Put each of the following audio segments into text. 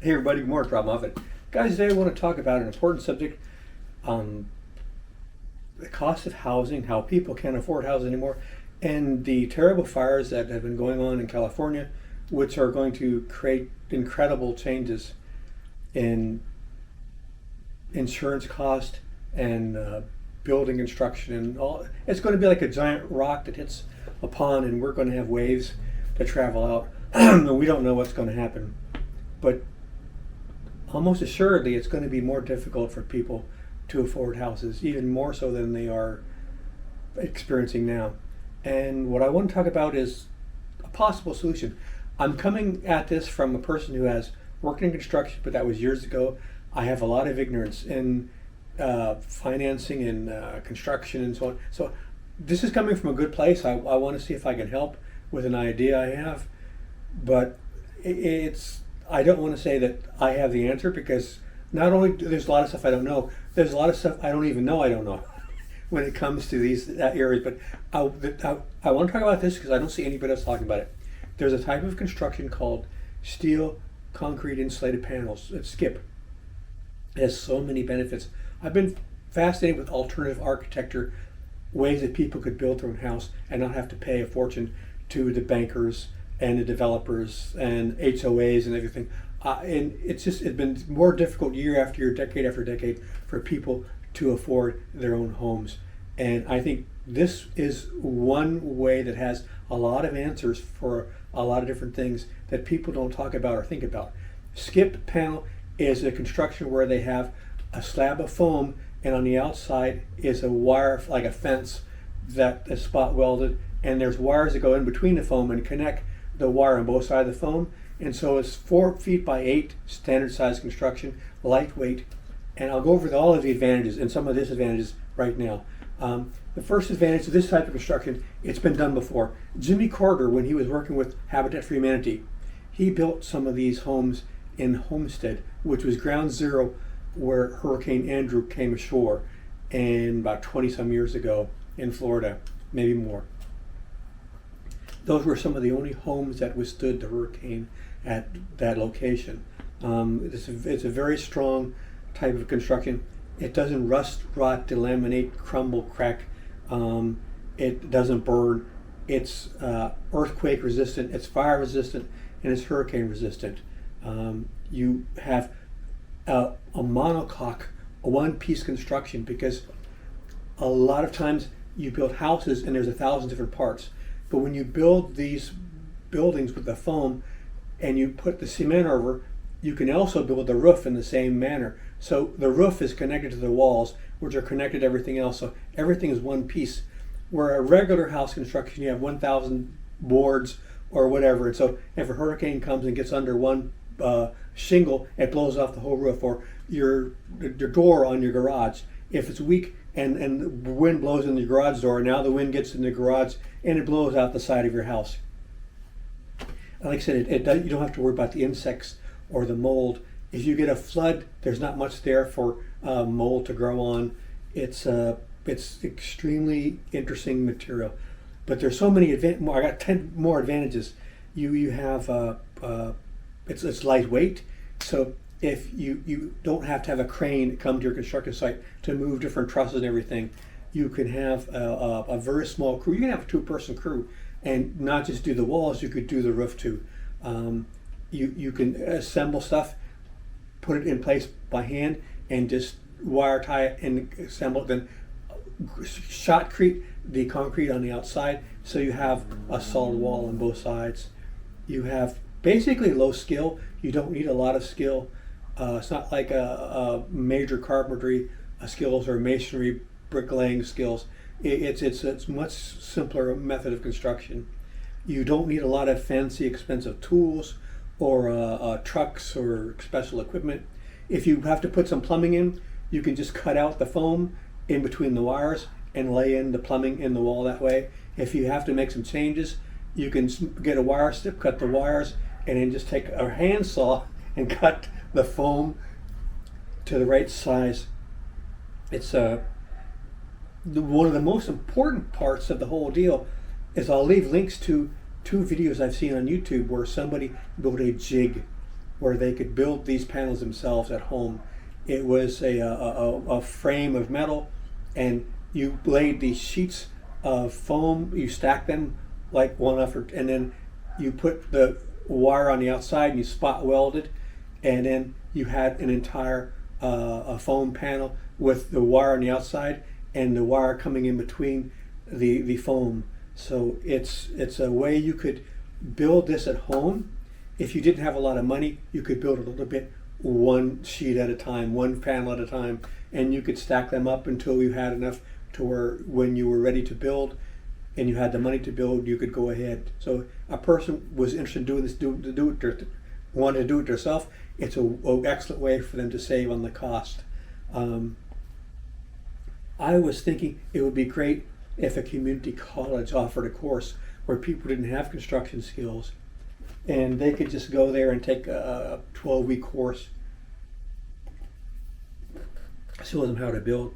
Hey everybody, good morning, Rob Moffat. Guys, today I want to talk about an important subject, um, the cost of housing, how people can't afford housing anymore, and the terrible fires that have been going on in California, which are going to create incredible changes in insurance cost and building construction and all. It's going to be like a giant rock that hits a pond, and we're going to have waves to travel out, and we don't know what's going to happen. But almost assuredly, it's going to be more difficult for people to afford houses, even more so than they are experiencing now. And what I want to talk about is a possible solution. I'm coming at this from a person who has worked in construction, but that was years ago. I have a lot of ignorance in financing and construction and so on. So this is coming from a good place. I want to see if I can help with an idea I have, but I don't want to say that I have the answer, because not only there's a lot of stuff I don't know, there's a lot of stuff I don't even know I don't know when it comes to these areas. But I want to talk about this because I don't see anybody else talking about it. There's a type of construction called steel, concrete, insulated panels. It's SCIP. It has so many benefits. I've been fascinated with alternative architecture, ways that people could build their own house and not have to pay a fortune to the bankers and the developers and HOAs and everything. And it's been more difficult year after year, decade after decade, for people to afford their own homes. And I think this is one way that has a lot of answers for a lot of different things that people don't talk about or think about. SCIP panel is a construction where they have a slab of foam, and on the outside is a wire, like a fence, that is spot welded, and there's wires that go in between the foam and connect the wire on both sides of the foam. And so it's 4 feet by 8, standard size construction, lightweight. And I'll go over all of the advantages and some of the disadvantages right now. The first advantage of this type of construction, it's been done before. Jimmy Carter, when he was working with Habitat for Humanity, he built some of these homes in Homestead, which was ground zero where Hurricane Andrew came ashore, and about 20 some years ago in Florida, maybe more. Those were some of the only homes that withstood the hurricane at that location. It's a very strong type of construction. It doesn't rust, rot, delaminate, crumble, crack. It doesn't burn. It's earthquake resistant, it's fire resistant, and it's hurricane resistant. You have a monocoque, a one-piece construction, because a lot of times you build houses and there's 1,000 different parts. But when you build these buildings with the foam and you put the cement over, you can also build the roof in the same manner. So the roof is connected to the walls, which are connected to everything else. So everything is one piece. Where a regular house construction, you have 1,000 boards or whatever. And so if a hurricane comes and gets under one shingle, it blows off the whole roof. Or your door on your garage, if it's weak and the wind blows in the garage door, now the wind gets in the garage and it blows out the side of your house. Like I said, you don't have to worry about the insects or the mold. If you get a flood, there's not much there for mold to grow on. It's extremely interesting material. But there's so many I got 10 more advantages. You have it's lightweight, so if you don't have to have a crane come to your construction site to move different trusses and everything, you can have a very small crew. You can have a 2-person crew and not just do the walls, you could do the roof too. You can assemble stuff, put it in place by hand, and just wire tie it and assemble it, then shotcrete the concrete on the outside, so you have a solid wall on both sides. You have basically low skill. You don't need a lot of skill. It's not like a major carpentry skills or masonry, bricklaying skills. It's much simpler method of construction. You don't need a lot of fancy, expensive tools or trucks or special equipment. If you have to put some plumbing in, you can just cut out the foam in between the wires and lay in the plumbing in the wall that way. If you have to make some changes, you can get a wire strip, cut the wires, and then just take a handsaw and cut the foam to the right size. It's one of the most important parts of the whole deal is I'll leave links to 2 videos I've seen on YouTube where somebody built a jig where they could build these panels themselves at home. It was a frame of metal, and you laid these sheets of foam, you stack them like one after, and then you put the wire on the outside and you spot welded, and then you had an entire a foam panel with the wire on the outside and the wire coming in between the foam. So it's a way you could build this at home. If you didn't have a lot of money, you could build a little bit, one sheet at a time, one panel at a time, and you could stack them up until you had enough to where when you were ready to build and you had the money to build, you could go ahead. So a person was interested in doing this, wanted to do it themselves. It's an excellent way for them to save on the cost. I was thinking it would be great if a community college offered a course where people didn't have construction skills, and they could just go there and take a 12-week course, show them how to build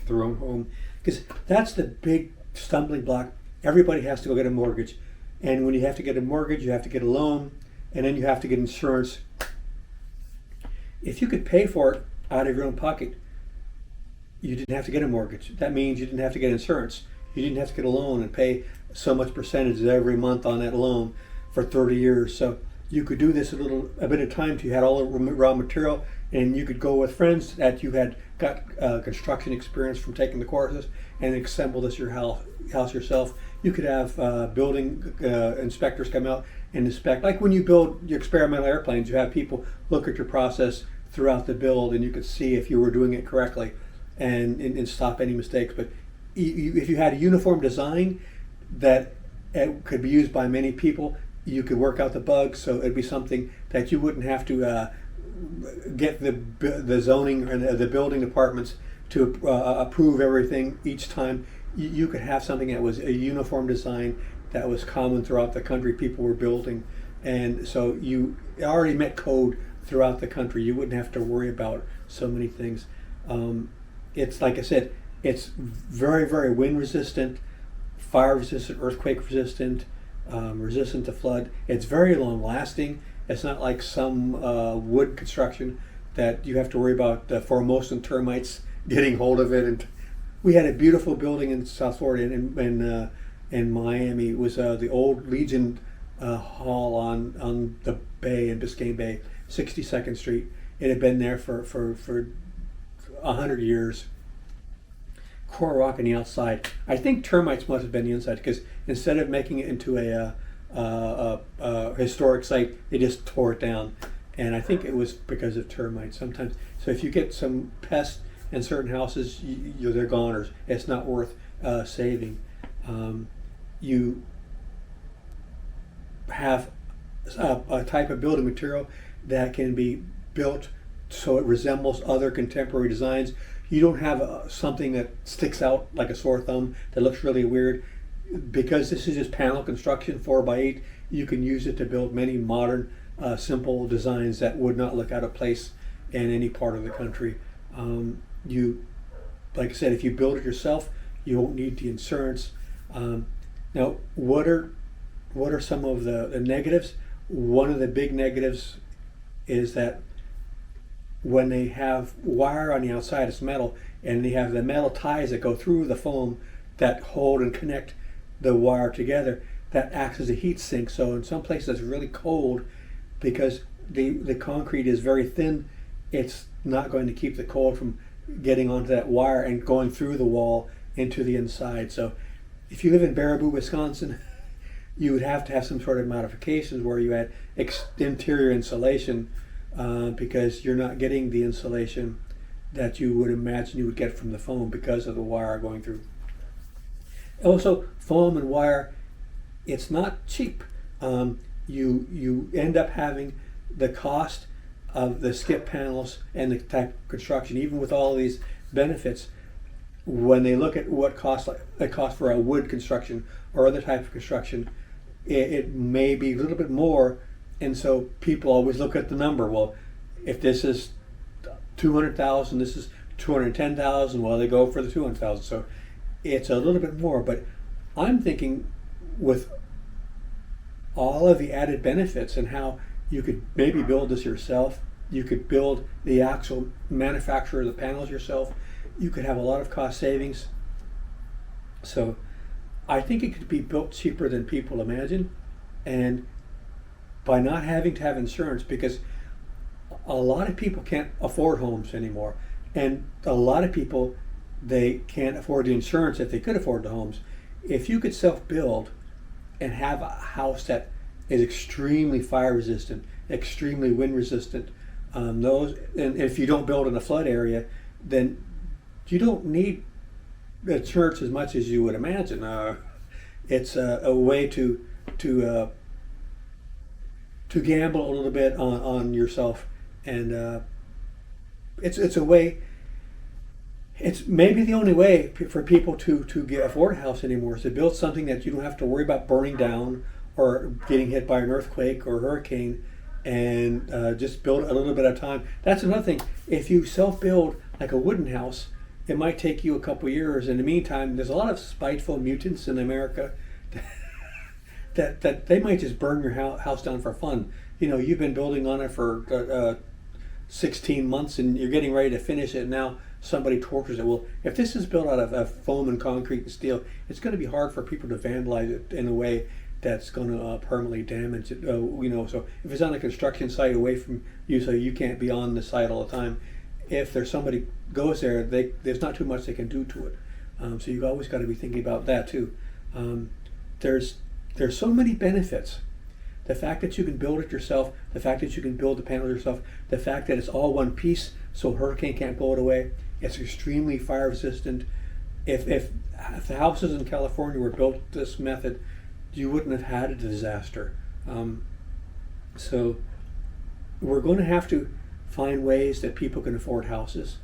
their own home. Because that's the big stumbling block. Everybody has to go get a mortgage. And when you have to get a mortgage, you have to get a loan, and then you have to get insurance. If you could pay for it out of your own pocket, you didn't have to get a mortgage. That means you didn't have to get insurance. You didn't have to get a loan and pay so much percentage every month on that loan for 30 years. So you could do this a bit of time till you had all the raw material, and you could go with friends that you had got construction experience from taking the courses and assemble this your house yourself. You could have building inspectors come out and inspect. Like when you build your experimental airplanes, you have people look at your process throughout the build, and you could see if you were doing it correctly and stop any mistakes. But if you had a uniform design that could be used by many people, you could work out the bugs, so it'd be something that you wouldn't have to get the zoning and the building departments to approve everything each time. You could have something that was a uniform design that was common throughout the country people were building, and so you already met code throughout the country. You wouldn't have to worry about so many things. It's like I said, it's very, very wind resistant, fire resistant, earthquake resistant, resistant to flood. It's very long lasting. It's not like some wood construction that you have to worry about Formosan and termites getting hold of it. And we had a beautiful building in South Florida, in Miami. It was the old Legion Hall on the bay, in Biscayne Bay, 62nd Street. It had been there for 100 years. Core rock on the outside. I think termites must have been the inside, because instead of making it into a historic site, they just tore it down. And I think it was because of termites sometimes. So if you get some pests in certain houses, they're goners. It's not worth saving. You have a type of building material that can be built so it resembles other contemporary designs. You don't have something that sticks out like a sore thumb that looks really weird. Because this is just panel construction, 4x8, you can use it to build many modern, simple designs that would not look out of place in any part of the country. Like I said, if you build it yourself, you won't need the insurance. Now, what are some of the negatives? One of the big negatives is that when they have wire on the outside, it's metal, and they have the metal ties that go through the foam that hold and connect the wire together, that acts as a heat sink. So in some places it's really cold because the concrete is very thin. It's not going to keep the cold from getting onto that wire and going through the wall into the inside. So if you live in Baraboo, Wisconsin, you would have to have some sort of modifications where you had interior insulation, because you're not getting the insulation that you would imagine you would get from the foam because of the wire going through. Also, foam and wire, it's not cheap. You end up having the cost of the SCIP panels and the type of construction, even with all of these benefits. When they look at what it costs for a wood construction or other type of construction, it may be a little bit more, and so people always look at the number. Well, if this is 200,000, this is 210,000. Well, they go for the 200,000. So it's a little bit more, but I'm thinking with all of the added benefits and how You could maybe build this yourself. You could build the actual manufacture of the panels yourself. You could have a lot of cost savings. So I think it could be built cheaper than people imagine, and by not having to have insurance, because a lot of people can't afford homes anymore, and a lot of people, they can't afford the insurance if they could afford the homes. If you could self-build and have a house that is extremely fire resistant, extremely wind resistant, and if you don't build in a flood area, then you don't need insurance as much as you would imagine. It's a way to gamble a little bit on yourself, and it's a way. It's maybe the only way for people to afford a house anymore, is to build something that you don't have to worry about burning down or getting hit by an earthquake or hurricane, and just build a little bit at a time. That's another thing. If you self-build like a wooden house, it might take you a couple years. In the meantime, there's a lot of spiteful mutants in America that they might just burn your house down for fun. You've been building on it for 16 months and you're getting ready to finish it, and now somebody tortures it. Well, if this is built out of foam and concrete and steel, it's going to be hard for people to vandalize it in a way that's going to permanently damage it. So if it's on a construction site away from you, so you can't be on the site all the time, if there's somebody goes there, there's not too much they can do to it. So you've always got to be thinking about that too. There's so many benefits. The fact that you can build it yourself, the fact that you can build the panels yourself, the fact that it's all one piece, so a hurricane can't blow it away. It's extremely fire resistant. If the houses in California were built this method, you wouldn't have had a disaster. So we're going to have to find ways that people can afford houses.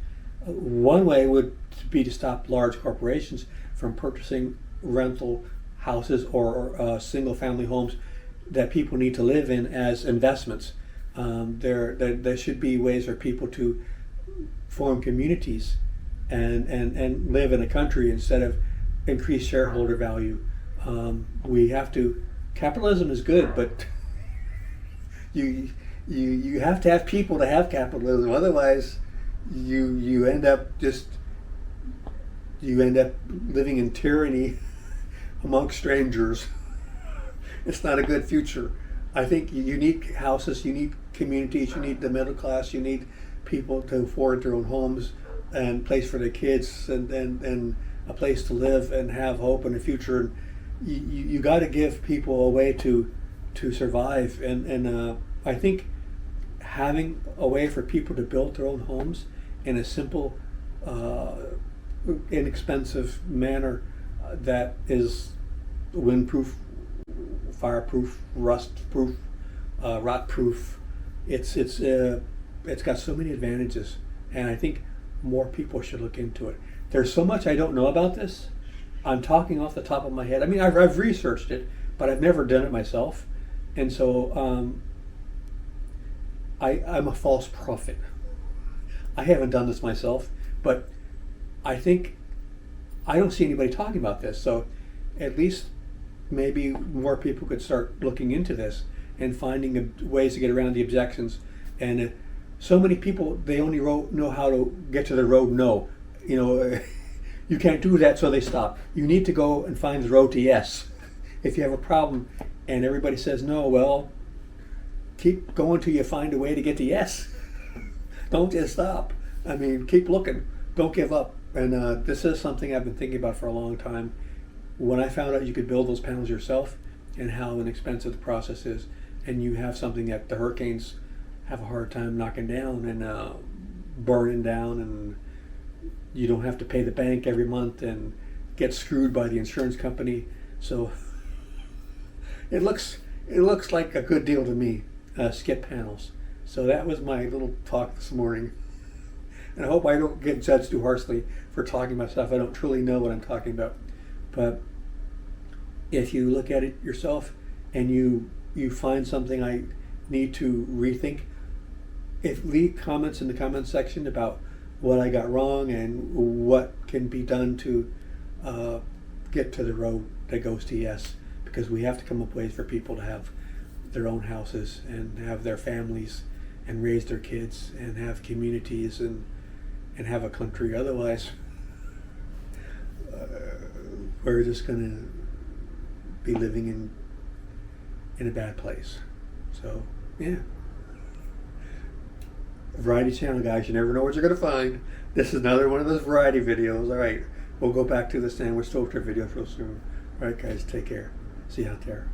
One way would be to stop large corporations from purchasing rental houses or single family homes that people need to live in as investments. There should be ways for people to form communities and live in a country instead of increase shareholder value. We have to. Capitalism is good, but you have to have people to have capitalism. Otherwise, you end up living in tyranny amongst strangers. It's not a good future. I think you need houses, you need communities, you need the middle class, you need people to afford their own homes and place for their kids and a place to live and have hope in the future. And you got to give people a way to survive. And I think having a way for people to build their own homes in a simple, inexpensive manner that is windproof, fireproof, rustproof, rotproof. It's got so many advantages, and I think more people should look into it. There's so much I don't know about this. I'm talking off the top of my head. I mean, I've researched it, but I've never done it myself, and so I'm a false prophet. I haven't done this myself, but I think I don't see anybody talking about this. So at least maybe more people could start looking into this and finding ways to get around the objections. And so many people, they only know how to get to the road no. You can't do that, so they stop. You need to go and find the road to yes. If you have a problem and everybody says no, well, keep going till you find a way to get to yes. Don't just stop. I mean, keep looking. Don't give up. And this is something I've been thinking about for a long time. When I found out you could build those panels yourself and how inexpensive the process is, and you have something that the hurricanes have a hard time knocking down and burning down, and you don't have to pay the bank every month and get screwed by the insurance company. So it looks like a good deal to me. SCIP panels. So that was my little talk this morning. And I hope I don't get judged too harshly for talking about stuff I don't truly know what I'm talking about. But if you look at it yourself and you find something I need to rethink, leave comments in the comment section about what I got wrong and what can be done to get to the road that goes to yes, because we have to come up with ways for people to have their own houses and have their families and raise their kids and have communities and have a country. Otherwise, we're just going to be living in a bad place. So, yeah. Variety channel, guys. You never know what you're going to find. This is another one of those variety videos. All right. We'll go back to the sandwich toaster videos real soon. All right, guys. Take care. See you out there.